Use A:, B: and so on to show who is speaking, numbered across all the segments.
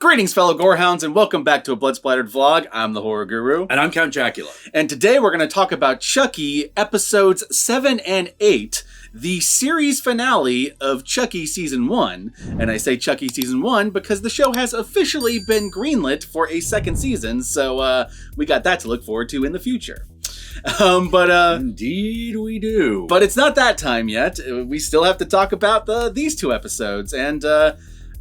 A: Greetings, fellow gorehounds, and welcome back to a Blood Splattered vlog. I'm the Horror Guru.
B: And I'm Count Jackula.
A: And today we're going to talk about Chucky, episodes 7 and 8, the series finale of Chucky Season 1. And I say Chucky Season 1 because the show has officially been greenlit for a second season, so we got that to look forward to in the future.
B: Indeed we do.
A: But it's not that time yet. We still have to talk about these two episodes, and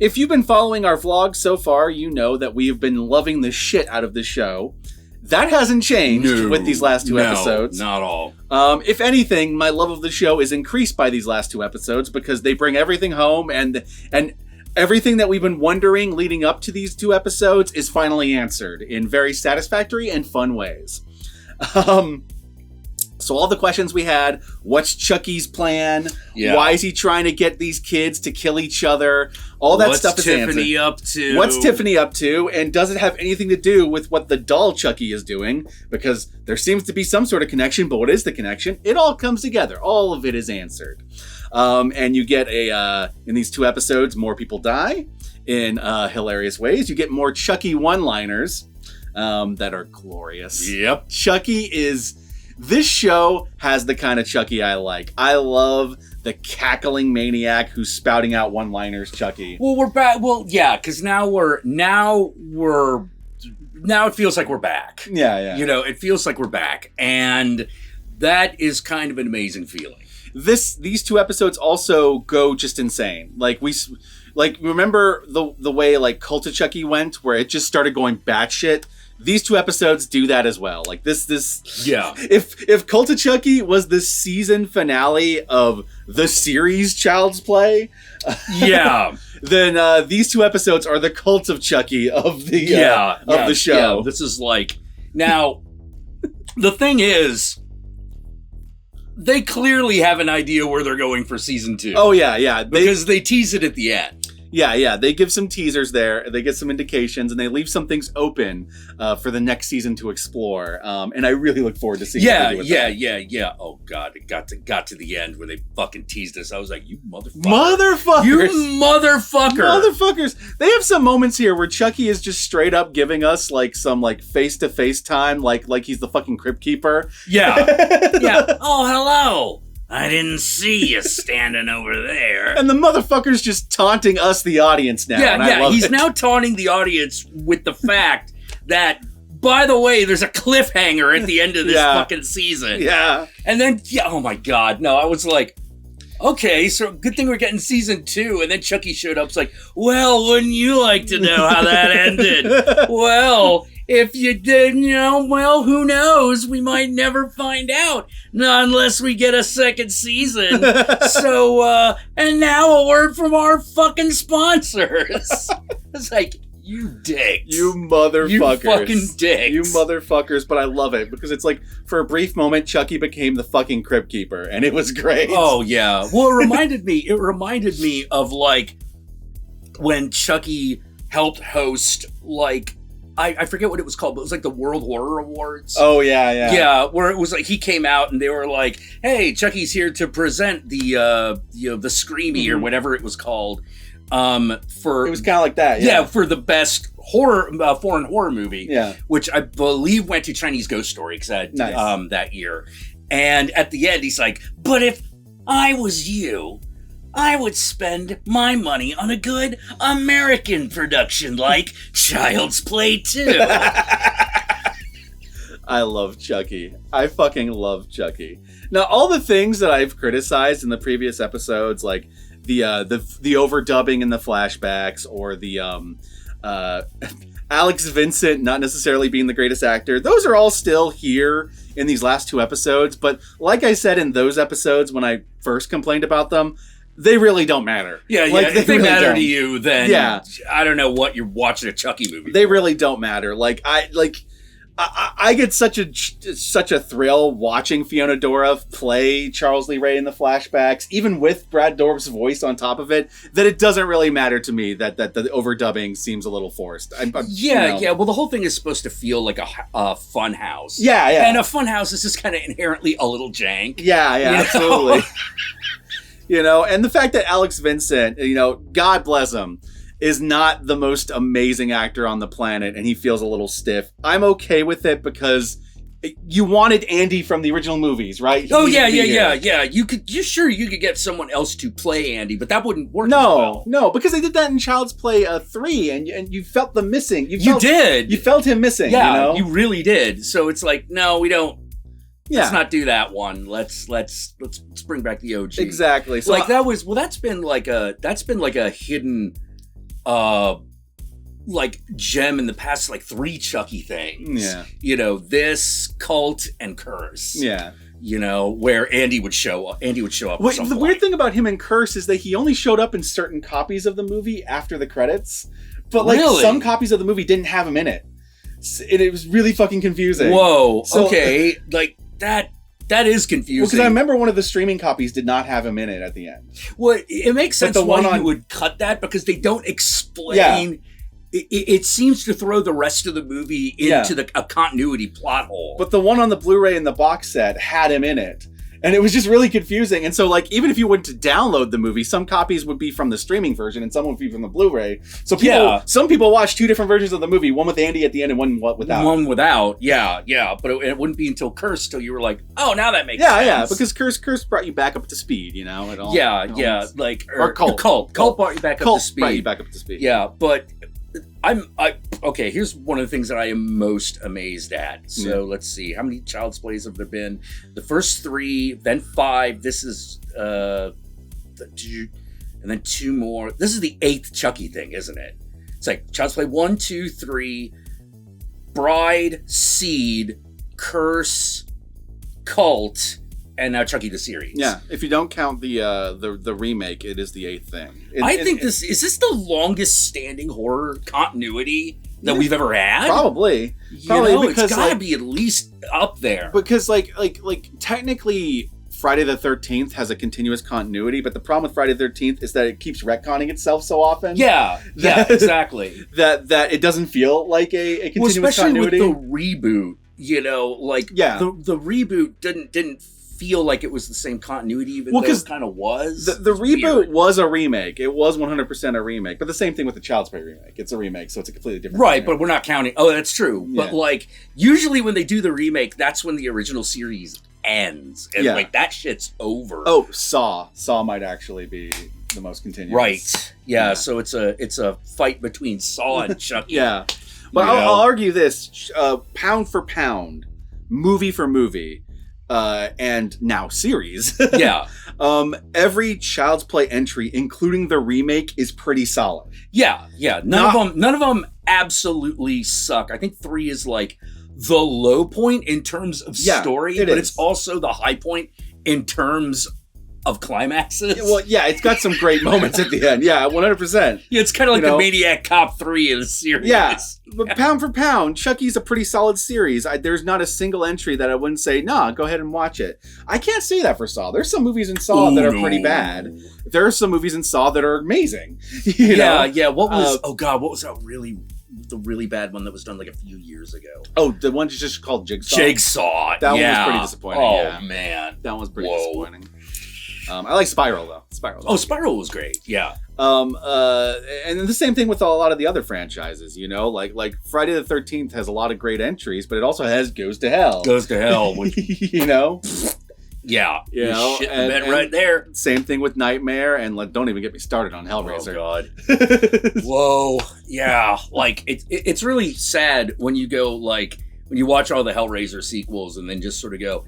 A: if you've been following our vlogs so far, you know that we have been loving the shit out of this show. That hasn't changed with these last two episodes.
B: Not all.
A: If anything, my love of the show is increased by these last two episodes because they bring everything home, and everything that we've been wondering leading up to these two episodes is finally answered in very satisfactory and fun ways. So all the questions we had, what's Chucky's plan?
B: Yeah.
A: Why is he trying to get these kids to kill each other? All that stuff is answered.
B: What's Tiffany up to?
A: What's Tiffany up to? And does it have anything to do with what the doll Chucky is doing? Because there seems to be some sort of connection, but what is the connection? It all comes together. All of it is answered. And you get in these two episodes, more people die in hilarious ways. You get more Chucky one-liners that are glorious.
B: Yep.
A: This show has the kind of Chucky I like. I love the cackling maniac who's spouting out one-liners Chucky.
B: Well, we're back. Well, yeah, because now it feels like we're back.
A: Yeah.
B: You know, it feels like we're back, and that is kind of an amazing feeling.
A: These two episodes also go just insane. Remember the way like Cult of Chucky went, where it just started going batshit. These two episodes do that as well. Like this.
B: Yeah.
A: If Cult of Chucky was the season finale of the series Child's Play,
B: yeah,
A: then these two episodes are the Cult of Chucky of the the show.
B: Yeah. This is like now. The thing is, they clearly have an idea where they're going for season 2.
A: Oh yeah.
B: Because they tease it at the end.
A: Yeah. They give some teasers there. They get some indications, and they leave some things open for the next season to explore. And I really look forward to seeing.
B: Yeah. Oh God, it got to the end where they fucking teased us. I was like, you
A: motherfuckers,
B: you motherfuckers.
A: They have some moments here where Chucky is just straight up giving us like some like face to face time, like he's the fucking Crypt Keeper.
B: Yeah. Yeah. Oh, hello. I didn't see you standing over there.
A: And the motherfucker's just taunting us, the audience, now.
B: Yeah. He's now taunting the audience with the fact that, by the way, there's a cliffhanger at the end of this fucking season.
A: Yeah.
B: And then, oh my God, no, I was like, okay, so good thing we're getting season 2. And then Chucky showed up. It's like, well, wouldn't you like to know how that ended? Well, if you did, well, who knows? We might never find out. Not unless we get a second season. So, and now a word from our fucking sponsors. It's like, you dicks.
A: You motherfuckers.
B: You fucking dicks.
A: You motherfuckers, but I love it because it's like, for a brief moment, Chucky became the fucking Crypt Keeper, and it was great.
B: Oh, yeah. Well, it reminded me of, like, when Chucky helped host, like, I forget what it was called, but it was like the World Horror Awards.
A: Oh, yeah.
B: Yeah, where it was like he came out and they were like, hey, Chucky's here to present the Screamy or whatever it was called. It
A: was kind of like that, yeah.
B: Yeah, for the best foreign horror movie.
A: Yeah.
B: Which I believe went to Chinese Ghost Story that year. And at the end, he's like, but if I was you, I would spend my money on a good American production like Child's Play 2.
A: I love Chucky. I fucking love Chucky. Now, all the things that I've criticized in the previous episodes, like the overdubbing in the flashbacks, or the Alex Vincent not necessarily being the greatest actor, those are all still here in these last two episodes. But like I said in those episodes when I first complained about them, they really don't matter.
B: Yeah.
A: Like,
B: if they
A: really
B: matter
A: don't.
B: to you, then I don't know what you're watching a Chucky movie.
A: They really don't matter. I get such a thrill watching Fiona Dourif play Charles Lee Ray in the flashbacks, even with Brad Dourif's voice on top of it, that it doesn't really matter to me that the overdubbing seems a little forced.
B: Yeah. Well, the whole thing is supposed to feel like a fun house.
A: Yeah.
B: And a fun house is just kind of inherently a little jank.
A: Yeah, absolutely. And the fact that Alex Vincent, God bless him, is not the most amazing actor on the planet, and he feels a little stiff. I'm okay with it because you wanted Andy from the original movies, right?
B: Yeah. You could get someone else to play Andy, but that wouldn't work.
A: No, because they did that in Child's Play 3, and you felt them missing. You felt him missing.
B: Yeah, you really did. So it's like, no, we don't.
A: Yeah.
B: Let's not do that one. Let's bring back the OG.
A: Exactly. So
B: like that's been like a hidden like gem in the past, like 3 Chucky things.
A: Yeah.
B: This, Cult, and Curse.
A: Yeah.
B: Where Andy would show up.
A: The weird thing about him in Curse is that he only showed up in certain copies of the movie after the credits. But some copies of the movie didn't have him in it. It was really fucking confusing.
B: Whoa. Okay. Like that is confusing.
A: Because I remember one of the streaming copies did not have him in it at the end.
B: Well, it makes sense why you would cut that, because they don't explain... Yeah. It seems to throw the rest of the movie into a continuity plot hole.
A: But the one on the Blu-ray in the box set had him in it. And it was just really confusing. And so, even if you went to download the movie, some copies would be from the streaming version and some would be from the Blu-ray. So some people watch 2 different versions of the movie, one with Andy at the end and one without.
B: One without, yeah. But it wouldn't be until Curse till you were like, oh, now that makes sense. Yeah,
A: because Curse brought you back up to speed, It all,
B: or Cult. Cult brought you back up to speed.
A: Brought you back up to speed.
B: Yeah, but... okay, here's one of the things that I am most amazed at. So let's see, how many Child's Plays have there been? The first 3, then 5. This is and then 2 more. This is the 8th Chucky thing, isn't it? It's like Child's Play 1, 2, 3, Bride, Seed, Curse, Cult, and now Chucky the series.
A: Yeah, if you don't count the remake, it is the 8th thing.
B: I think this is the longest standing horror continuity that we've ever had.
A: Probably
B: because it's got to be at least up there.
A: Because like technically, Friday the 13th has a continuous continuity, but the problem with Friday the 13th is that it keeps retconning itself so often.
B: Yeah, exactly.
A: that it doesn't feel like a continuous continuity.
B: Especially with the reboot. The reboot didn't feel like it was the same continuity, even though it kind of was.
A: The reboot was a remake. It was 100% a remake. But the same thing with the Child's Play remake. It's a remake, so it's a completely different
B: remake. But we're not counting... Oh, that's true. Yeah. But, usually when they do the remake, that's when the original series ends. And, that shit's over.
A: Oh, Saw. Saw might actually be the most continuous.
B: Right. Yeah, so it's a fight between Saw and Chucky.
A: Yeah. But I'll argue this. Pound for pound, movie for movie, and now series. Every Child's Play entry, including the remake, is pretty solid.
B: Yeah. None of them absolutely suck. I think 3 is the low point in terms of story, but it's also the high point in terms of climaxes.
A: It's got some great moments at the end. Yeah, 100%.
B: Yeah, it's kind of like the Maniac Cop 3 of the series.
A: Yeah, but pound for pound, Chucky's a pretty solid series. There's not a single entry that I wouldn't say, nah, go ahead and watch it. I can't say that for Saw. There's some movies in Saw that are pretty bad. There are some movies in Saw that are amazing.
B: Yeah. What was, what was the really bad one that was done a few years ago?
A: Oh, the one just called Jigsaw?
B: That
A: one was pretty disappointing.
B: Oh, man.
A: That one was pretty disappointing. I like Spiral, though.
B: Spiral was great. Yeah.
A: And the same thing with a lot of the other franchises, like Friday the 13th has a lot of great entries, but it also has Goes to Hell.
B: Which,
A: Yeah.
B: And right there.
A: Same thing with Nightmare, and don't even get me started on Hellraiser.
B: Oh, God. Whoa. Yeah. It's really sad when you go, when you watch all the Hellraiser sequels and then just sort of go,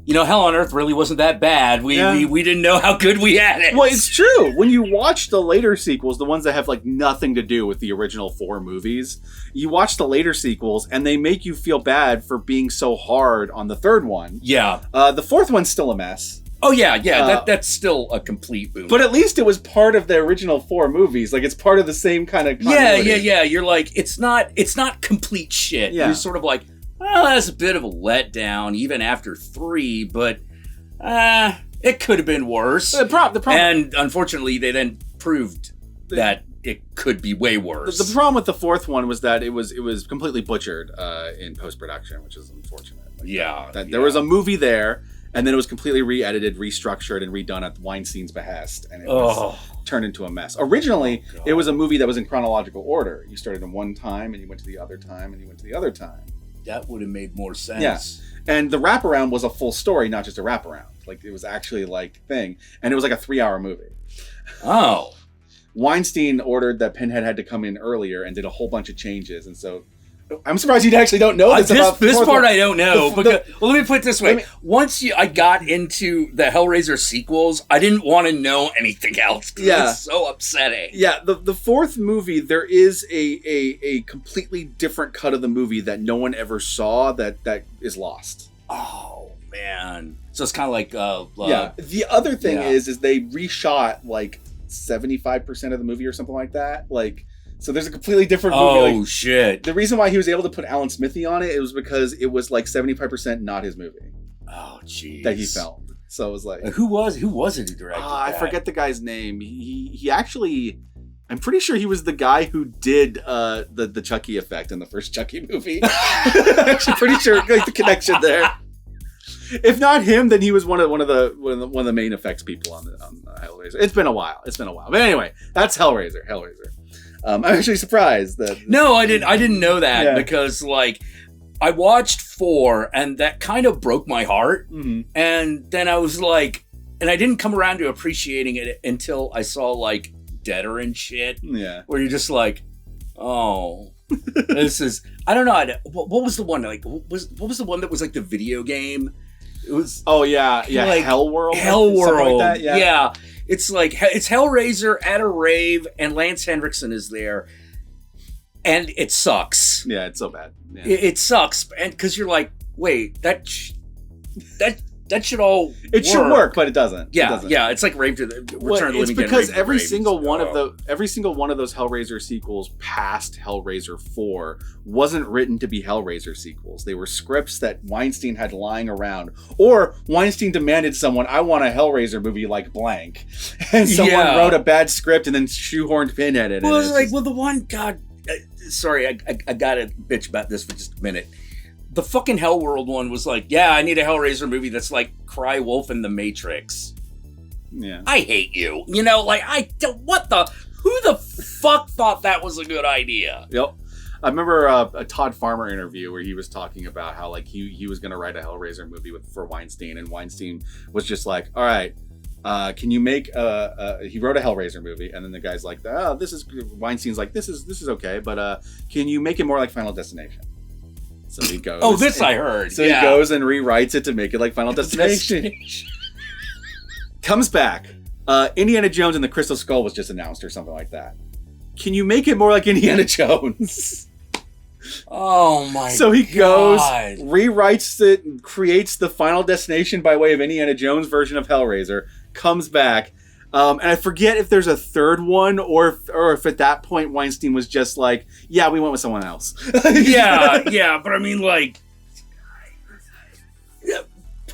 B: Hell on Earth really wasn't that bad. We didn't know how good we had it.
A: Well, it's true. When you watch the later sequels, the ones that have nothing to do with the original 4 movies, you watch the later sequels and they make you feel bad for being so hard on the 3rd one.
B: Yeah.
A: The 4th one's still a mess.
B: Oh, yeah. That's still a complete movie.
A: But at least it was part of the original 4 movies. It's part of the same kind of continuity.
B: Yeah. You're it's not complete shit.
A: Yeah.
B: You're sort of well, that's a bit of a letdown, even after 3, but it could have been worse.
A: The problem,
B: and unfortunately, they then proved that it could be way worse.
A: The problem with the 4th one was that it was completely butchered in post-production, which is unfortunate. There was a movie there, And then it was completely re-edited, restructured, and redone at Weinstein's behest. And it was turned into a mess. Originally, it was a movie that was in chronological order. You started in one time, and you went to the other time, and you went to the other time.
B: That would have made more sense.
A: Yeah. And the wraparound was a full story, not just a wraparound. Like, it was actually, like, thing. And it was like a 3-hour movie.
B: Oh.
A: Weinstein ordered that Pinhead had to come in earlier and did a whole bunch of changes. And so... I'm surprised you actually don't know this.
B: This part I don't know. Well, let me put it this way. Once I got into the Hellraiser sequels, I didn't want to know anything else. Yeah. It's so upsetting.
A: Yeah, the fourth movie, there is a completely different cut of the movie that no one ever saw that is lost.
B: Oh, man. So it's kind of like...
A: yeah. The other thing is they reshot like 75% of the movie or something like that. Like... So there's a completely different movie.
B: Oh, shit.
A: The reason why he was able to put Alan Smithy on it, it was because it was like 75% not his movie.
B: Oh, jeez.
A: That he filmed. So it was like...
B: Who was it who directed that?
A: I forget the guy's name. He actually... I'm pretty sure he was the guy who did the Chucky effect in the first Chucky movie. I'm actually pretty sure like, the connection there. If not him, then he was one of the main effects people on Hellraiser. It's been a while. But anyway, that's Hellraiser. I'm actually surprised that...
B: No, I didn't know that because, like, I watched 4 and that kind of broke my heart. Mm-hmm. And then I was like... And I didn't come around to appreciating it until I saw, like, Deader and shit.
A: Yeah.
B: Where you're just like, oh... this is... I don't know. What was the one? Like, what was the one that was, like, the video game? It was...
A: Oh, yeah. Yeah,
B: like,
A: Hellworld?
B: Hellworld.
A: Like that?
B: Yeah. It's like, it's Hellraiser at a rave, and Lance Henriksen is there, and it sucks.
A: Yeah, it's so bad. Yeah.
B: It sucks, and because you're like, wait, that should all
A: it should work, but it doesn't.
B: Yeah,
A: it doesn't.
B: Yeah, it's like Rave to the Return of the Living Dead.
A: It's because every single one of those Hellraiser sequels past Hellraiser 4 wasn't written to be Hellraiser sequels. They were scripts that Weinstein had lying around, or Weinstein demanded someone, I want a Hellraiser movie like blank, and someone wrote a bad script and then shoehorned Pinhead in it.
B: Well, it's like, the one, God, sorry, I gotta bitch about this for just a minute. The fucking Hellworld one was like, yeah, I need a Hellraiser movie that's like Cry Wolf and The Matrix.
A: Yeah.
B: I hate you. You know, like, who the fuck thought that was a good idea?
A: Yep. I remember a Todd Farmer interview where he was talking about how, like, he was going to write a Hellraiser movie for Weinstein, and Weinstein was just like, all right, can you make he wrote a Hellraiser movie, and then the guy's like, Weinstein's like, this is okay, but can you make it more like Final Destination? So he goes.
B: Oh, this I heard.
A: So he goes and rewrites it to make it like Final Destination. Comes back. Indiana Jones and the Crystal Skull was just announced or something like that. Can you make it more like Indiana Jones?
B: Oh my god.
A: So he goes, rewrites it, and creates the Final Destination by way of Indiana Jones version of Hellraiser, comes back. And I forget if there's a third one or if at that point Weinstein was just like, yeah, we went with someone else.
B: yeah, but I mean, like,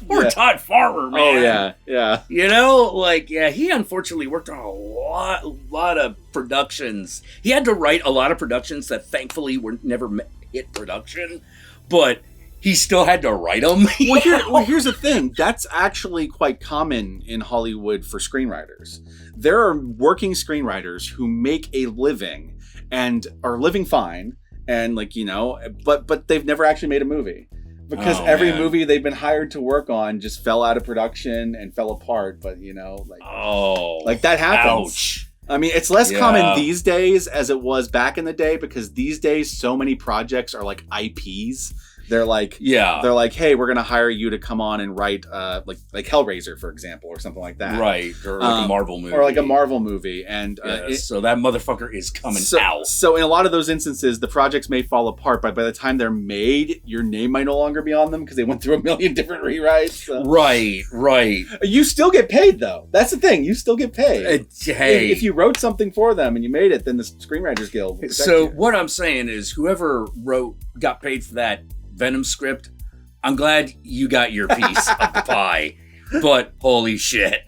B: poor Todd Farmer, man.
A: Oh, yeah.
B: You know, like, yeah, he unfortunately worked on a lot of productions. He had to write a lot of productions that thankfully were never hit production, but he still had to write them.
A: Well, here's the thing. That's actually quite common in Hollywood for screenwriters. There are working screenwriters who make a living and are living fine, and like, you know, but they've never actually made a movie. Because every movie they've been hired to work on just fell out of production and fell apart. But, you know, like that happens.
B: Ouch.
A: I mean, it's less common these days as it was back in the day, because these days so many projects are like IPs. They're like, hey, we're gonna hire you to come on and write, like Hellraiser, for example, or something like that,
B: right? Or like a Marvel movie,
A: or like a Marvel movie, and
B: so that motherfucker is coming out.
A: So in a lot of those instances, the projects may fall apart, but by the time they're made, your name might no longer be on them because they went through a million different rewrites. So.
B: Right.
A: You still get paid, though. That's the thing. You still get paid.
B: Hey,
A: if you wrote something for them and you made it, then the Screenwriters Guild will protect you.
B: What I'm saying is, whoever got paid for that Venom script, I'm glad you got your piece of the pie, but holy shit.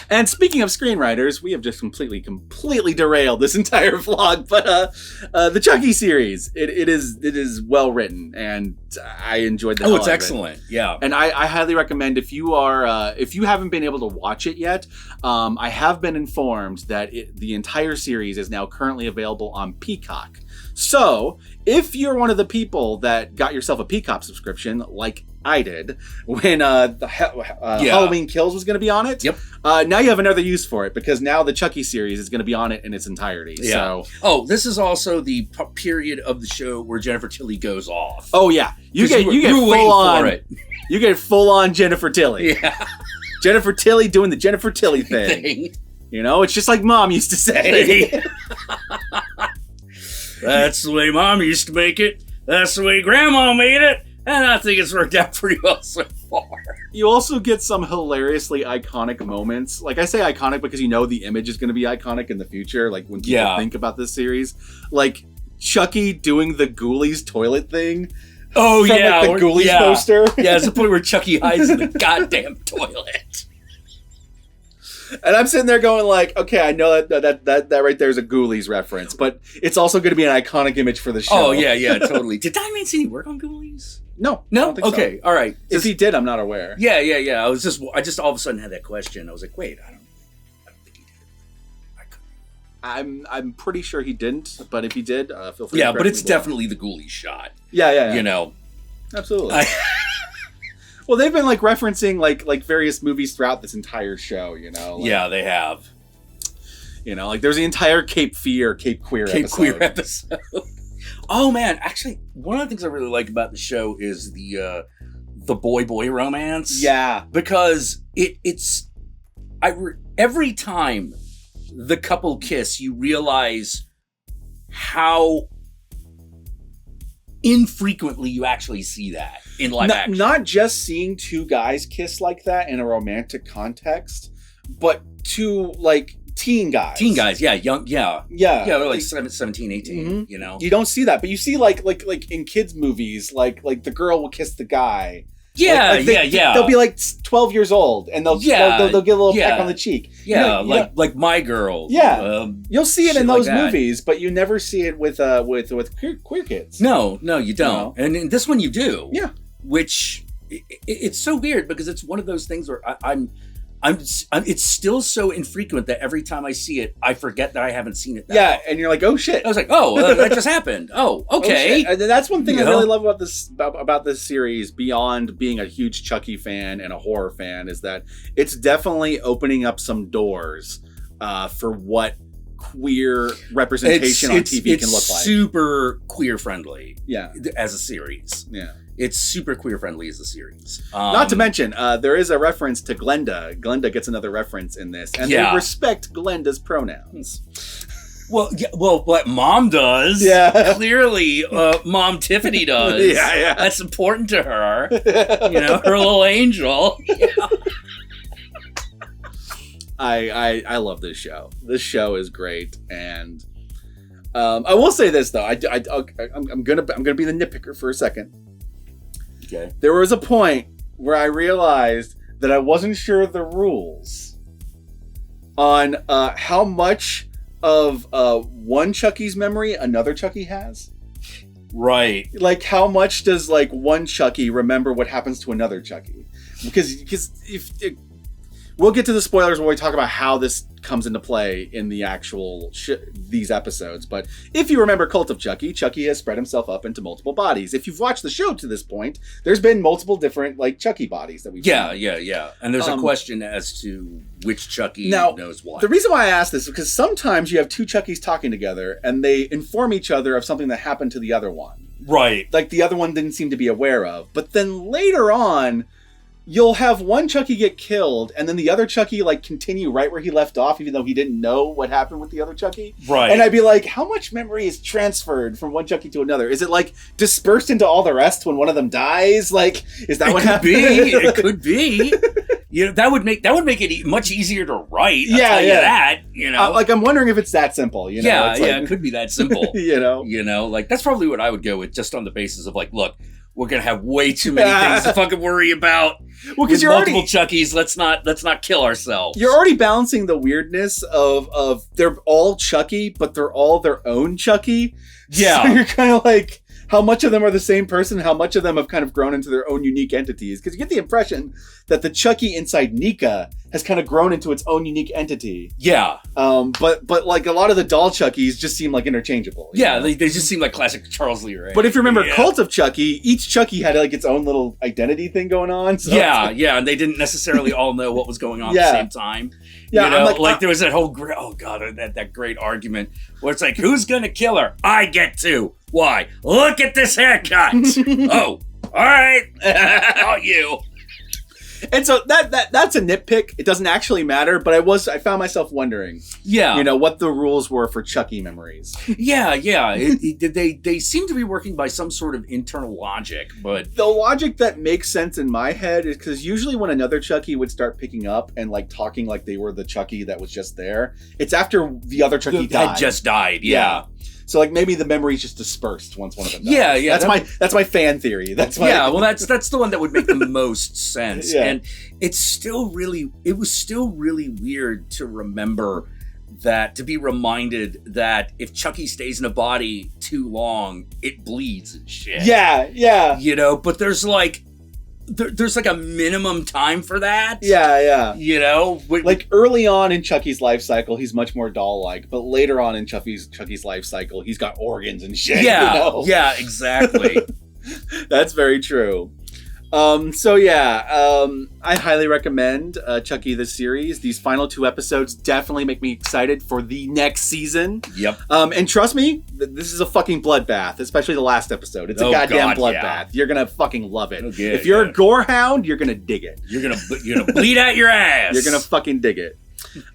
A: And speaking of screenwriters, we have just completely derailed this entire vlog. But the Chucky series, it is well written, and I enjoyed the hell
B: it's
A: out of
B: excellent.
A: it.
B: Yeah,
A: and I highly recommend if you haven't been able to watch it yet. I have been informed that the entire series is now currently available on Peacock. So if you're one of the people that got yourself a Peacock subscription, like I did, when Halloween Kills was going to be on it.
B: Yep.
A: Now you have another use for it, because now the Chucky series is going to be on it in its entirety.
B: Yeah.
A: So,
B: this is also the period of the show where Jennifer Tilly goes off.
A: Oh yeah, you get full on it. You get full on Jennifer Tilly.
B: Yeah.
A: Jennifer Tilly doing the Jennifer Tilly thing. You know, it's just like Mom used to say.
B: That's the way Mom used to make it. That's the way Grandma made it. And I think it's worked out pretty well so far.
A: You also get some hilariously iconic moments. Like, I say iconic because you know the image is going to be iconic in the future. Like, when people think about this series. Like, Chucky doing the Ghoulies toilet thing.
B: Oh,
A: from, like, the Ghoulies poster.
B: Yeah, it's the point where Chucky hides in the goddamn toilet.
A: And I'm sitting there going like, okay, I know that right there is a Ghoulies reference, but it's also going to be an iconic image for the show.
B: Oh, yeah, totally. Did Don Mancini work on Ghoulies?
A: No.
B: No?
A: I don't think
B: okay,
A: so.
B: All right.
A: If he did, I'm not aware.
B: Yeah. I just all of a sudden had that question. I was like, wait, I don't think he did.
A: I'm pretty sure he didn't, but if he did, feel free.
B: Yeah, but it's definitely the Ghoulies shot.
A: Yeah.
B: You know,
A: absolutely. Well, they've been like referencing like various movies throughout this entire show. You know. Like,
B: yeah, they have.
A: You know, like there's the entire Cape Queer episode.
B: Oh man, actually, one of the things I really like about the show is the boy romance.
A: Yeah,
B: because every time the couple kiss, you realize how infrequently you actually see that in live action.
A: Not just seeing two guys kiss like that in a romantic context, but two like teen guys, yeah,
B: young, yeah, they're like 17, 18,
A: mm-hmm.
B: You know,
A: you don't see that, but you see like in kids movies, like the girl will kiss the guy.
B: Yeah,
A: They'll be like 12 years old, and they'll get a little peck on the cheek.
B: Yeah, like My Girl.
A: Yeah, you'll see it in those
B: like
A: movies, but you never see it with queer kids.
B: No, you don't.
A: No.
B: And in this one, you do.
A: Yeah,
B: which it's so weird because it's one of those things where I'm it's still so infrequent that every time I see it, I forget that I haven't seen it.
A: Often. And you're like, oh shit!
B: I was like, oh, that just happened. Oh, okay.
A: And that's one thing I really love about this series. Beyond being a huge Chucky fan and a horror fan, is that it's definitely opening up some doors for what queer representation on TV can look like.
B: It's super queer friendly.
A: Yeah,
B: as a series.
A: Yeah.
B: It's super queer friendly as a series.
A: Not to mention, there is a reference to Glenda. Glenda gets another reference in this, and they respect Glenda's pronouns.
B: Well, what Mom does, clearly, Mom Tiffany does.
A: Yeah.
B: That's important to her. You know, her little angel. Yeah.
A: I love this show. This show is great, and I will say this though. I'm gonna be the nitpicker for a second.
B: Okay.
A: There was a point where I realized that I wasn't sure of the rules on how much of one Chucky's memory another Chucky has.
B: Right.
A: Like, how much does like one Chucky remember what happens to another Chucky? Because we'll get to the spoilers when we talk about how this comes into play in the actual these episodes. But if you remember Cult of Chucky, Chucky has spread himself up into multiple bodies. If you've watched the show to this point, there's been multiple different like Chucky bodies that we've seen.
B: Yeah. And there's a question as to which Chucky knows what.
A: The reason why I ask this is because sometimes you have two Chuckies talking together and they inform each other of something that happened to the other one.
B: Right.
A: Like the other one didn't seem to be aware of. But then later on, you'll have one Chucky get killed, and then the other Chucky like continue right where he left off, even though he didn't know what happened with the other Chucky.
B: Right.
A: And I'd be like, how much memory is transferred from one Chucky to another? Is it like dispersed into all the rest when one of them dies? Like, is that what happened?
B: It could be. You know, that would make it much easier to write. I'll tell you that. You know,
A: like I'm wondering if it's that simple. You know?
B: It could be that simple.
A: You know,
B: like that's probably what I would go with, just on the basis of like, look, we're gonna have way too many things to fucking worry about.
A: Well, because you're
B: multiple
A: already
B: Chuckies. Let's not kill ourselves.
A: You're already balancing the weirdness of they're all Chucky, but they're all their own Chucky.
B: Yeah.
A: So you're kind of like, how much of them are the same person? How much of them have kind of grown into their own unique entities? Because you get the impression that the Chucky inside Nika has kind of grown into its own unique entity.
B: Yeah.
A: But like a lot of the doll Chuckies just seem like interchangeable.
B: Yeah, they just seem like classic Charles Lee, right?
A: But if you remember Cult of Chucky, each Chucky had like its own little identity thing going on. So
B: yeah, and they didn't necessarily all know what was going on at the same time.
A: Yeah,
B: you know, like there was that whole that great argument where it's like, who's gonna kill her? I get to. Why? Look at this haircut. Oh, all right. Not you.
A: And so that's a nitpick. It doesn't actually matter, but I found myself wondering, what the rules were for Chucky memories.
B: Yeah. They seem to be working by some sort of internal logic, but
A: the logic that makes sense in my head is because usually when another Chucky would start picking up and like talking like they were the Chucky that was just there, it's after the other Chucky
B: had just died. Yeah.
A: So like maybe the memory's just dispersed once one of them dies.
B: Yeah.
A: That's my fan theory. That's
B: the one that would make the most sense.
A: Yeah.
B: And it was still really weird to remember that, to be reminded that if Chucky stays in a body too long, it bleeds and shit.
A: Yeah.
B: You know, but there's like a minimum time for that.
A: Yeah.
B: You know?
A: Like early on in Chucky's life cycle, he's much more doll-like, but later on in Chucky's life cycle, he's got organs and shit.
B: Yeah,
A: you know?
B: Yeah, exactly.
A: That's very true. I highly recommend Chucky the series. These final 2 episodes definitely make me excited for the next season.
B: Yep.
A: And trust me, this is a fucking bloodbath, especially the last episode. It's a goddamn bloodbath. Yeah. You're gonna fucking love it.
B: Okay,
A: if you're a gorehound, you're gonna dig it.
B: You're gonna bleed out your ass.
A: You're gonna fucking dig it.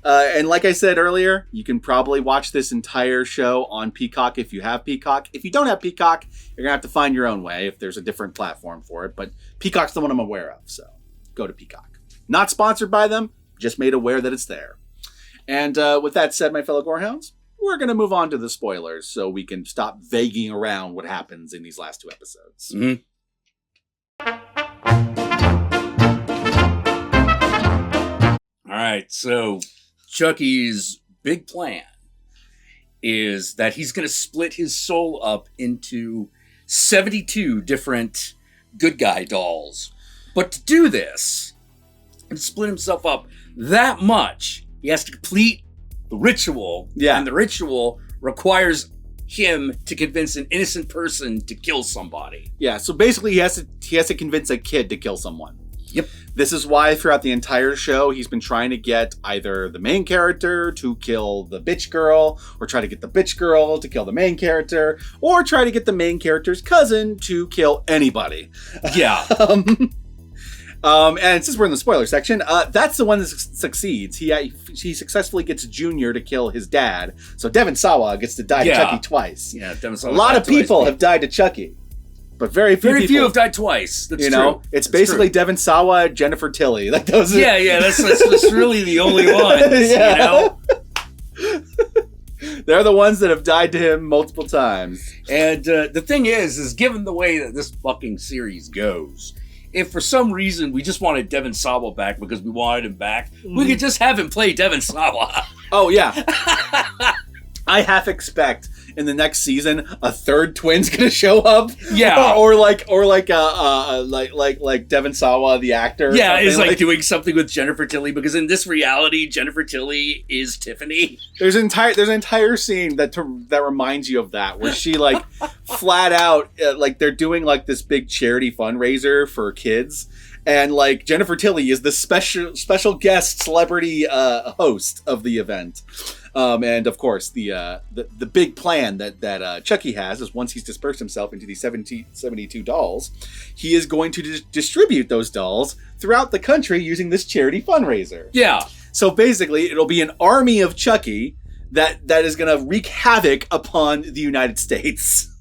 A: And like I said earlier, you can probably watch this entire show on Peacock if you have Peacock. If you don't have Peacock, you're going to have to find your own way if there's a different platform for it. But Peacock's the one I'm aware of, so go to Peacock. Not sponsored by them, just made aware that it's there. And with that said, my fellow Gorehounds, we're going to move on to the spoilers so we can stop vaguing around what happens in these last 2 episodes.
B: Mm-hmm. All right, so Chucky's big plan is that he's going to split his soul up into 72 different good guy dolls. But to do this, and split himself up that much, he has to complete the ritual.
A: Yeah.
B: And the ritual requires him to convince an innocent person to kill somebody.
A: Yeah, so basically he has to convince a kid to kill someone.
B: Yep.
A: This is why throughout the entire show, he's been trying to get either the main character to kill the bitch girl, or try to get the bitch girl to kill the main character, or try to get the main character's cousin to kill anybody.
B: Yeah.
A: And since we're in the spoiler section, that's the one that succeeds. He successfully gets Junior to kill his dad, so Devon Sawa gets to die to Chucky twice.
B: Yeah, Devon Sawa.
A: A lot of people have died to Chucky. But very few
B: have died twice. That's true.
A: It's basically Devon Sawa, Jennifer Tilly. Like those.
B: Yeah. That's really the only ones.
A: Yeah. You know, they're the ones that have died to him multiple times.
B: And the thing is given the way that this fucking series goes, if for some reason we just wanted Devon Sawa back because we wanted him back, we could just have him play Devon Sawa.
A: Oh yeah. I half expect in the next season a third twin's gonna show up.
B: Yeah.
A: or like Devon Sawa the actor.
B: Yeah, is like doing something with Jennifer Tilly, because in this reality, Jennifer Tilly is Tiffany.
A: There's an entire scene that reminds you of that, where she like flat out like they're doing like this big charity fundraiser for kids. And like Jennifer Tilly is the special guest celebrity host of the event. And of course, the big plan that Chucky has is once he's dispersed himself into these 72 dolls, he is going to distribute those dolls throughout the country using this charity fundraiser.
B: Yeah.
A: So basically, it'll be an army of Chucky that is going to wreak havoc upon the United States.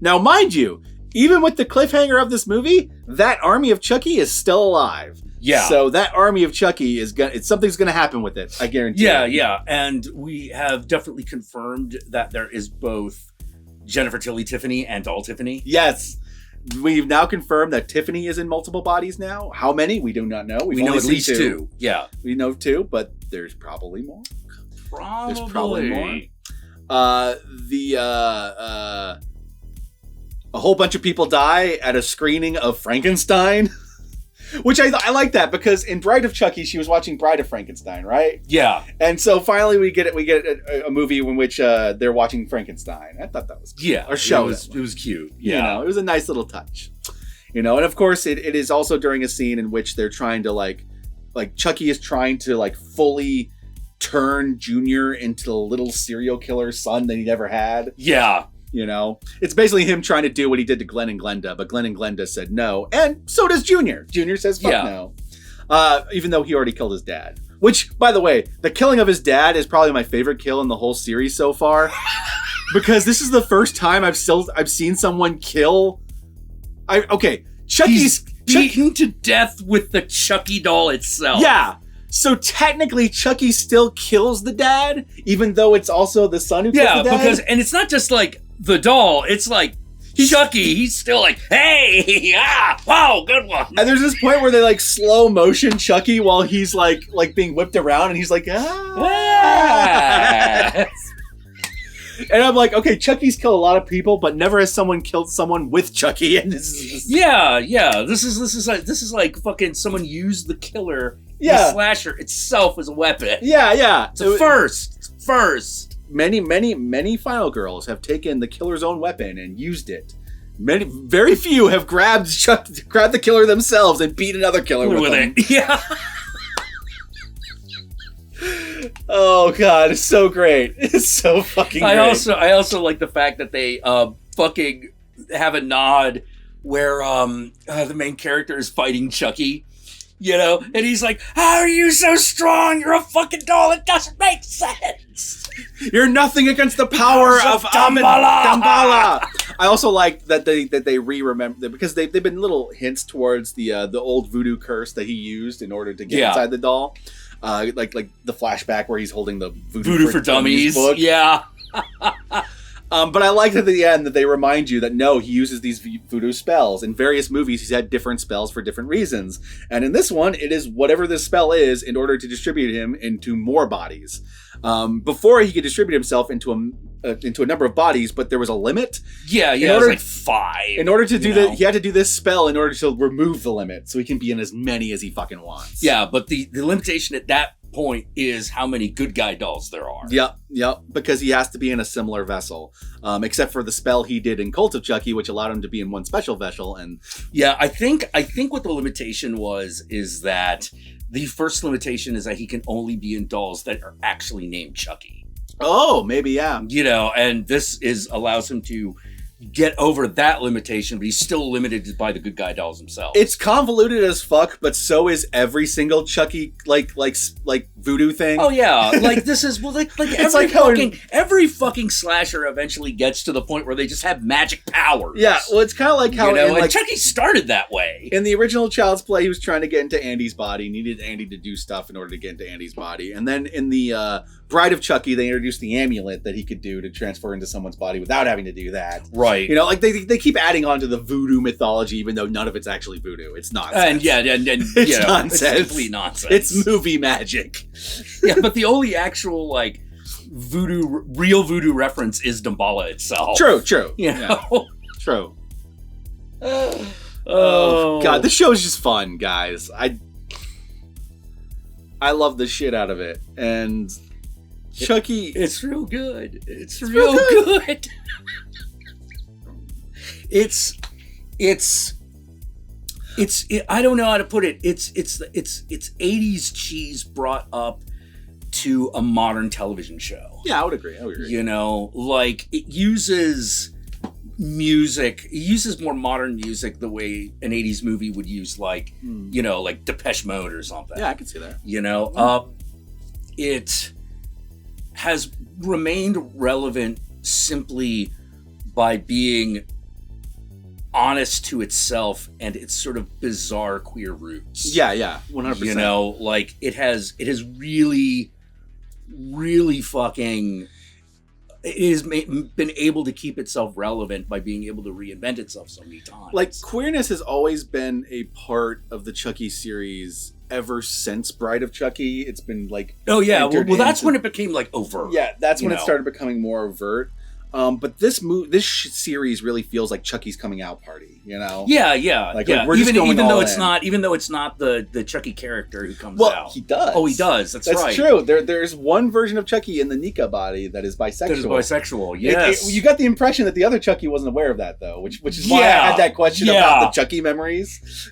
A: Now, mind you, even with the cliffhanger of this movie, that army of Chucky is still alive.
B: Yeah.
A: So that army of Chucky something's going to happen with it. I guarantee.
B: Yeah. And we have definitely confirmed that there is both Jennifer Tilly Tiffany and Doll Tiffany.
A: Yes. We've now confirmed that Tiffany is in multiple bodies now. How many? We do not know.
B: We know at least two. Yeah.
A: We know 2, but there's probably more.
B: Probably.
A: There's probably more. A whole bunch of people die at a screening of Frankenstein. Which I like that, because in Bride of Chucky, she was watching Bride of Frankenstein, right?
B: Yeah.
A: And so finally we get a movie in which they're watching Frankenstein. I thought that was cool.
B: Yeah.
A: Or show
B: it was cute. Yeah.
A: You know, it was a nice little touch. You know, and of course it is also during a scene in which they're trying to like Chucky is trying to like fully turn Junior into the little serial killer son that he never had.
B: Yeah.
A: You know, it's basically him trying to do what he did to Glenn and Glenda, but Glenn and Glenda said no, and so does Junior. Junior says fuck no, even though he already killed his dad. Which, by the way, the killing of his dad is probably my favorite kill in the whole series so far, because this is the first time I've seen someone kill. Chucky's
B: beaten to death with the Chucky doll itself.
A: Yeah. So technically, Chucky still kills the dad, even though it's also the son who kills the dad.
B: And it's not just like the doll, it's like Chucky. He's still like, hey, wow, good one.
A: And there's this point where they like slow motion Chucky while he's like being whipped around, and he's like, ah. And I'm like, okay, Chucky's killed a lot of people, but never has someone killed someone with Chucky. And this is
B: This is like fucking someone used the killer, the slasher itself as a weapon.
A: Yeah.
B: It's a first.
A: Many final girls have taken the killer's own weapon and used it. Very few have grabbed the killer themselves and beat another killer with it.
B: Yeah.
A: Oh god, it's so great. It's so fucking great.
B: I also like the fact that they fucking have a nod where the main character is fighting Chucky, you know, and he's like, how are you so strong? You're a fucking doll. It doesn't make sense.
A: You're nothing against the power of Damballa. I also like that they remember, because they've been little hints towards the old voodoo curse that he used in order to get inside the doll. Like the flashback where he's holding the Voodoo for Dummies book.
B: Yeah.
A: But I like at the end that they remind you that no, he uses these voodoo spells. In various movies, he's had different spells for different reasons. And in this one, it is whatever this spell is in order to distribute him into more bodies. Before he could distribute himself into a number of bodies, but there was a limit.
B: Yeah, it was like 5.
A: In order to do that, he had to do this spell in order to remove the limit, so he can be in as many as he fucking wants.
B: Yeah, but the limitation at that point is how many good guy dolls there are.
A: Yep, because he has to be in a similar vessel, except for the spell he did in Cult of Chucky, which allowed him to be in one special vessel. And
B: yeah, I think what the limitation is that the first limitation is that he can only be in dolls that are actually named Chucky.
A: Oh, maybe, yeah.
B: You know, and this allows him to get over that limitation, but he's still limited by the good guy dolls themselves.
A: It's convoluted as fuck, but so is every single Chucky like voodoo thing.
B: Oh yeah, like this is every fucking slasher eventually gets to the point where they just have magic powers.
A: Yeah, well, it's kind of like how
B: and Chucky started that way.
A: In the original Child's Play, he was trying to get into Andy's body, needed Andy to do stuff in order to get into Andy's body, and then in the Bride of Chucky, they introduced the amulet that he could do to transfer into someone's body without having to do that.
B: Right.
A: You know, like they keep adding on to the voodoo mythology, even though none of it's actually voodoo. It's nonsense.
B: And
A: it's nonsense.
B: It's complete nonsense.
A: It's movie magic.
B: Yeah, but the only actual like real voodoo reference is Damballa itself.
A: True.
B: You know?
A: Yeah. True. Oh god, this show is just fun, guys. I love the shit out of it, and Chucky.
B: It's real good. It's real good. It's I don't know how to put it. It's 80s cheese brought up to a modern television show.
A: Yeah, I would agree.
B: You know, like it uses music. It uses more modern music the way an 80s movie would use, like, you know, like Depeche Mode or something.
A: Yeah, I can see that.
B: You know, it has remained relevant simply by being honest to itself and its sort of bizarre queer roots.
A: Yeah, 100%.
B: You know, like it has really, really fucking been able to keep itself relevant by being able to reinvent itself so many times.
A: Like, queerness has always been a part of the Chucky series ever since Bride of Chucky. It's been like...
B: Oh, yeah. Well, that's when it became, like, overt.
A: Yeah, that's when it started becoming more overt. But this series really feels like Chucky's coming out party, you know?
B: Yeah, yeah.
A: Like
B: yeah.
A: we're just going
B: even
A: all
B: though it's
A: in.
B: not, even though it's not the Chucky character who comes
A: Well,
B: out.
A: he does.
B: Oh, he does. That's right.
A: That's true. There's one version of Chucky in the Nika body that is bisexual.
B: That is bisexual. Yes.
A: You got the impression that the other Chucky wasn't aware of that, though, which is why I had that question about the Chucky memories.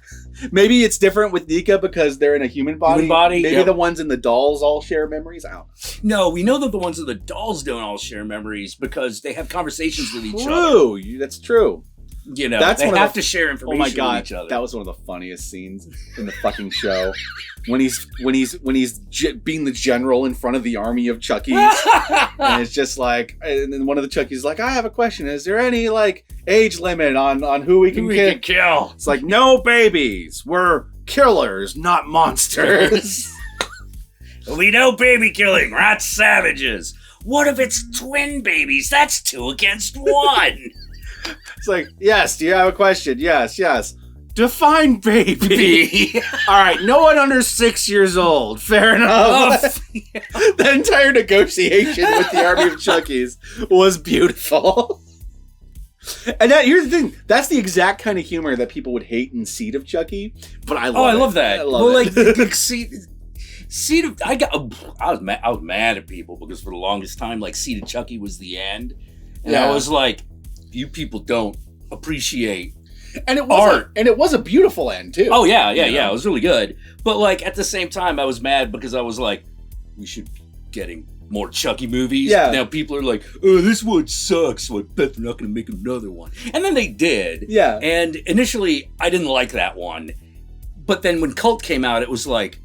A: Maybe it's different with Nika because they're in a human body. Maybe the ones in the dolls all share memories. I don't know.
B: No, we know that the ones in the dolls don't all share memories because they have conversations with each other.
A: True, that's true.
B: You know, they have to share information with each other.
A: That was one of the funniest scenes in the fucking show. When he's being the general in front of the army of Chuckies, and it's just like, and then one of the Chuckies is like, I have a question. Is there any like age limit on who we can kill? It's like, no babies. We're killers, not monsters.
B: We know baby killing. We're not savages. What if it's twin babies? That's 2 against 1.
A: It's like, yes, do you have a question? Yes. Define baby. All right, no one under 6 years old. Fair enough. The entire negotiation with the army of Chuckies was beautiful. And here's the thing. That's the exact kind of humor that people would hate in Seed of Chucky. But I love
B: that.
A: I love it.
B: Like Seed of... I was mad at people because for the longest time, like, Seed of Chucky was the end. And I was like, you people don't appreciate
A: and it was art. It was a beautiful end, too.
B: Oh, yeah. It was really good. But, like, at the same time, I was mad because I was like, we should be getting more Chucky movies.
A: Yeah.
B: Now people are like, oh, this one sucks, so I bet they're not going to make another one. And then they did.
A: Yeah.
B: And initially, I didn't like that one. But then when Cult came out, it was like,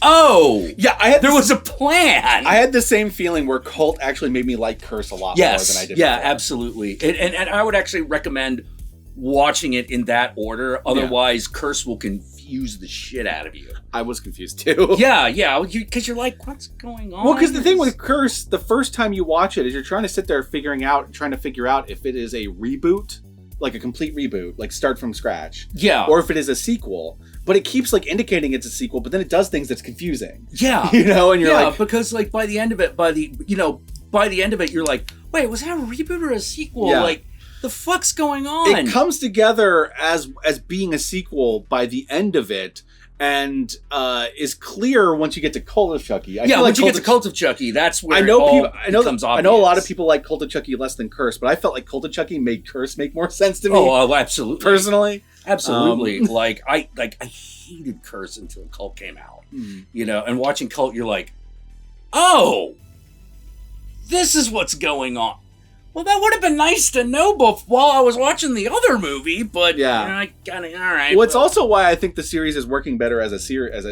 B: oh,
A: yeah,
B: there was a plan.
A: I had the same feeling where Cult actually made me like Curse a lot more than I did before.
B: Absolutely. And I would actually recommend watching it in that order. Otherwise, Curse will confuse the shit out of you.
A: I was confused too.
B: Yeah. Because you're like, what's going on?
A: Well, because the thing with Curse, the first time you watch it is you're trying to sit there trying to figure out if it is a reboot, like a complete reboot, like start from scratch.
B: Yeah.
A: Or if it is a sequel. But it keeps like indicating it's a sequel, but then it does things that's confusing.
B: Yeah.
A: You know, and you're like,
B: because like by the end of it, you're like, wait, was that a reboot or a sequel?
A: Yeah.
B: Like, the fuck's going on?
A: It comes together as being a sequel by the end of it, and is clear once you get to Cult of Chucky.
B: Once you get to Cult of Chucky, that's where
A: I know
B: becomes obvious.
A: I know a lot of people like Cult of Chucky less than Curse, but I felt like Cult of Chucky made Curse make more sense to me.
B: Oh, absolutely.
A: Personally.
B: Absolutely. I hated Curse until Cult came out. You know, and watching Cult, you're like, oh, this is what's going on. Well, that would have been nice to know while I was watching the other movie, but I kind of all right.
A: Well, it's also why I think the series is working better as a series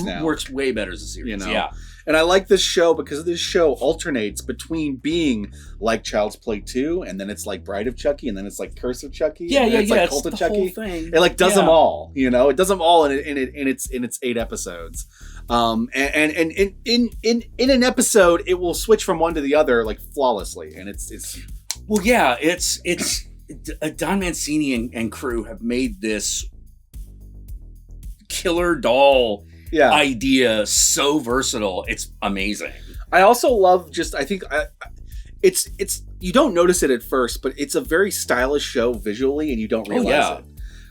A: now.
B: It works way better as a series.
A: You know?
B: Yeah.
A: And I like this show because this show alternates between being like Child's Play 2, and then it's like Bride of Chucky, and then it's like Curse of Chucky, and then it's like Cult of Chucky.
B: Whole thing.
A: It like does them all, you know. It does them all in its 8 episodes. And in an episode, it will switch from one to the other like flawlessly, and it's.
B: Well, yeah, it's Don Mancini and crew have made this killer doll idea so versatile. It's amazing.
A: I also love it's you don't notice it at first, but it's a very stylish show visually, and you don't realize it.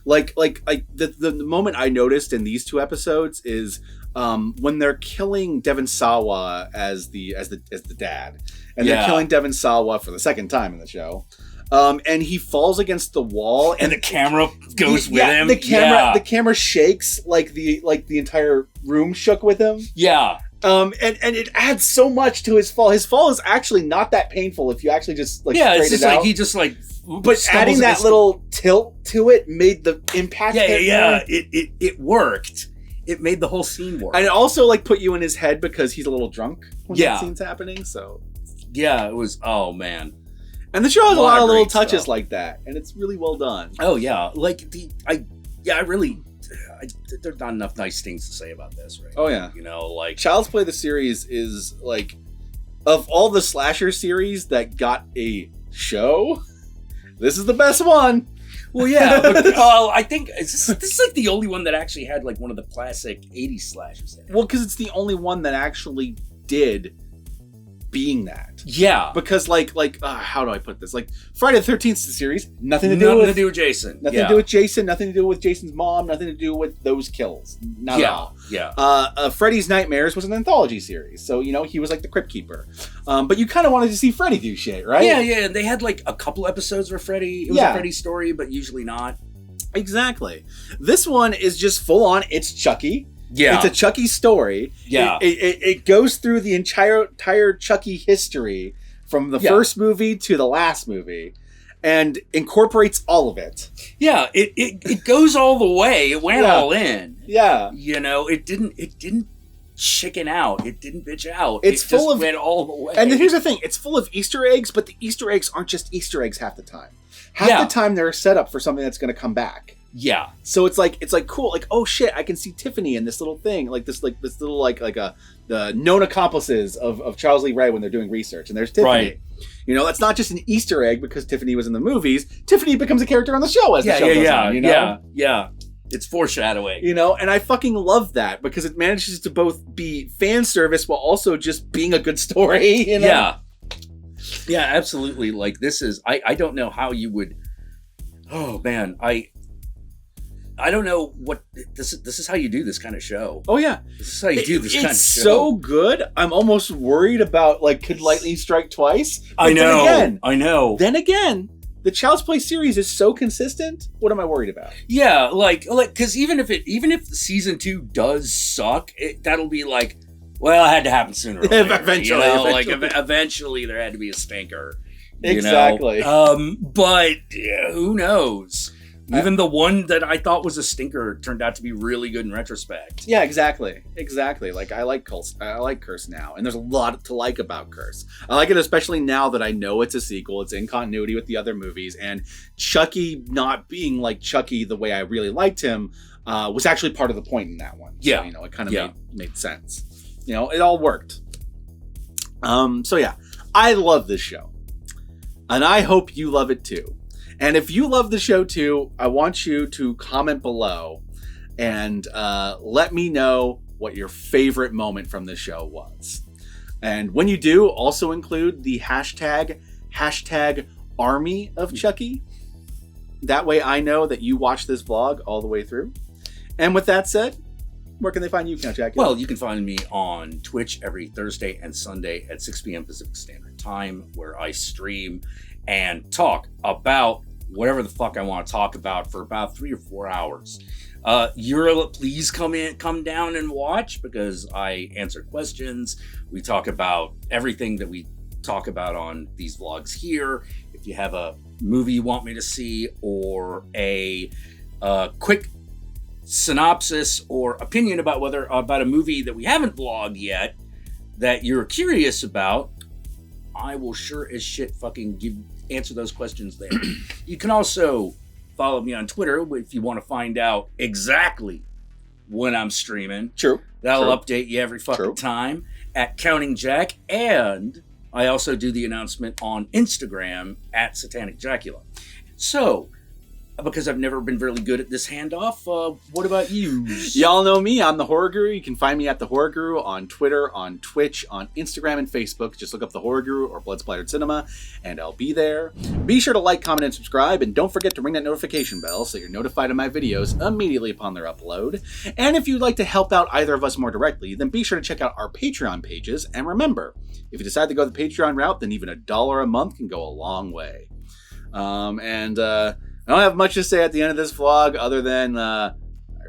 A: Like the moment I noticed in these 2 episodes is when they're killing Devon Sawa as the dad, and they're killing Devon Sawa for the second time in the show. And he falls against the wall,
B: and the camera goes with him.
A: The camera shakes like the entire room shook with him.
B: Yeah.
A: And it adds so much to his fall. His fall is actually not that painful if you actually just like straighten
B: it's just
A: it out.
B: like he just like.
A: But adding that little tilt to it made the impact.
B: It worked. It made the whole scene work.
A: And it also like put you in his head because he's a little drunk when that scene's happening. So
B: it was. Oh man.
A: And the show has a lot of little touches like that, and it's really well done.
B: Oh yeah, there's not enough nice things to say about this, right?
A: Oh yeah,
B: you know, like
A: Child's Play the series is like of all the slasher series that got a show, this is the best one.
B: Well, yeah, but I think this is like the only one that actually had like one of the classic 80s slashers in it.
A: Well, because it's the only one that actually did being that.
B: Yeah.
A: Because how do I put this? Like Friday the 13th series, nothing to do with
B: Jason.
A: Nothing to do with Jason, nothing to do with Jason's mom, nothing to do with those kills. Not at all.
B: Yeah.
A: Freddy's Nightmares was an anthology series. So, he was like the Crypt Keeper. But you kind of wanted to see Freddy do shit, right?
B: Yeah. They had like a couple episodes where Freddy, it was a Freddy story, but usually not.
A: Exactly. This one is just full on, it's Chucky.
B: Yeah.
A: It's a Chucky story.
B: Yeah.
A: It goes through the entire Chucky history from the first movie to the last movie and incorporates all of it.
B: Yeah, it goes all the way. It went all in.
A: Yeah.
B: It didn't chicken out. It didn't bitch out.
A: It's full of
B: went all the way.
A: And then here's the thing, it's full of Easter eggs, but the Easter eggs aren't just Easter eggs half the time. Half the time they're a setup for something that's going to come back.
B: Yeah.
A: So it's like cool, like, oh shit, I can see Tiffany in this little thing, this little the known accomplices of Charles Lee Ray when they're doing research, and there's Tiffany. Right. That's not just an Easter egg because Tiffany was in the movies. Tiffany becomes a character on the show as the show goes on,
B: Yeah. It's foreshadowing.
A: And I fucking love that because it manages to both be fan service while also just being a good story,
B: Yeah. Yeah, absolutely. Like this is I don't know how you would. Oh man, I don't know what this is how you do this kind of show.
A: Oh yeah,
B: this is how you do this kind of show.
A: It's so good. I'm almost worried about could lightning strike twice? But
B: I know.
A: Then again, the Child's Play series is so consistent. What am I worried about?
B: Yeah, like because even if season 2 does suck, that'll be like, well, it had to happen sooner or later. Eventually there had to be a stinker.
A: Exactly.
B: But who knows? Even the one that I thought was a stinker turned out to be really good in retrospect.
A: Yeah, exactly. Like I like Curse now, and there's a lot to like about Curse. I like it especially now that I know it's a sequel. It's in continuity with the other movies, and Chucky not being like Chucky the way I really liked him was actually part of the point in that one.
B: Yeah,
A: so, it kind of made sense. It all worked. So yeah, I love this show, and I hope you love it too. And if you love the show too, I want you to comment below and let me know what your favorite moment from the show was. And when you do, also include the hashtag Army of Chucky. That way I know that you watched this vlog all the way through. And with that said, where can they find you, Count Jackula?
B: Well, you can find me on Twitch every Thursday and Sunday at 6 p.m. Pacific Standard Time, where I stream and talk about whatever the fuck I want to talk about for about 3 or 4 hours. Please come down and watch because I answer questions. We talk about everything that we talk about on these vlogs here. If you have a movie you want me to see or a quick synopsis or opinion about a movie that we haven't vlogged yet that you're curious about, I will sure as shit fucking answer those questions there. You can also follow me on Twitter if you want to find out exactly when I'm streaming.
A: True.
B: That'll update you every fucking time at Counting Jack, and I also do the announcement on Instagram at Satanic Jackula. So, because I've never been really good at this handoff, what about you?
A: Y'all know me. I'm the Horror Guru. You can find me at the Horror Guru on Twitter, on Twitch, on Instagram, and Facebook. Just look up the Horror Guru or Blood Splattered Cinema, and I'll be there. Be sure to like, comment, and subscribe, and don't forget to ring that notification bell so you're notified of my videos immediately upon their upload. And if you'd like to help out either of us more directly, then be sure to check out our Patreon pages. And remember, if you decide to go the Patreon route, then even $1 a month can go a long way. I don't have much to say at the end of this vlog other than I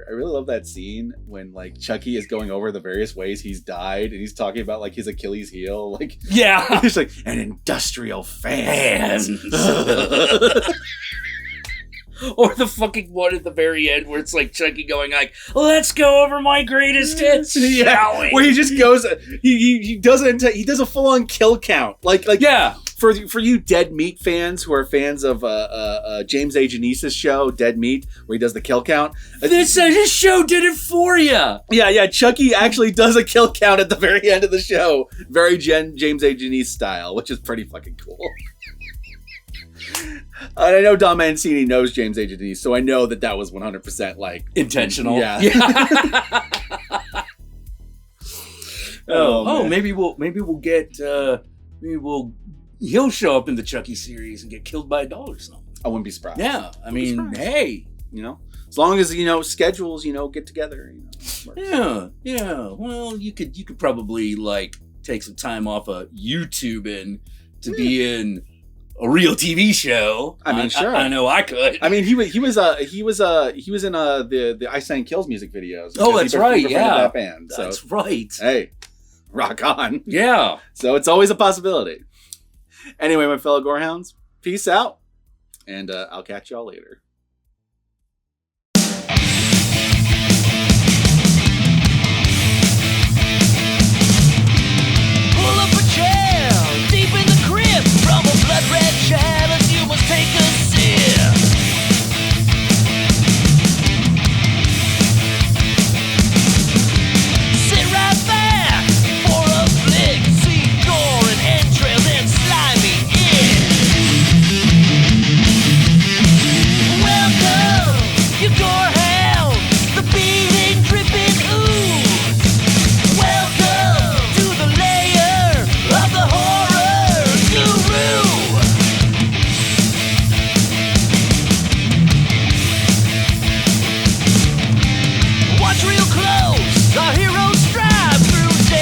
A: really love that scene when Chucky is going over the various ways he's died and he's talking about his Achilles heel. He's like, an industrial fan.
B: Or the fucking one at the very end where it's Chucky going let's go over my greatest hits, shall we?
A: Where he just goes, he does a full on kill count. for you Dead Meat fans who are fans of James A. Janice's show Dead Meat, where he does the kill count.
B: This show did it for you.
A: Yeah. Chucky actually does a kill count at the very end of the show, very James A. Janice style, which is pretty fucking cool. And I know Don Mancini knows James A. Janice, so I know that was 100% like
B: intentional.
A: Yeah.
B: Maybe we'll get he'll show up in the Chucky series and get killed by a doll or something.
A: I wouldn't be surprised.
B: Yeah, I mean, hey,
A: as long as schedules get together.
B: Yeah. Well, you could probably like take some time off of YouTube and to be in a real TV show.
A: I mean, sure.
B: I know I could.
A: I mean, he was in the Iceland Kills music videos.
B: Oh, that's right. Yeah,
A: that band. So,
B: that's right.
A: Hey, rock on.
B: Yeah.
A: So it's always a possibility. Anyway, my fellow Gorehounds, peace out, and I'll catch y'all later.
C: Pull up a chair, deep in the crypt from a blood red chair.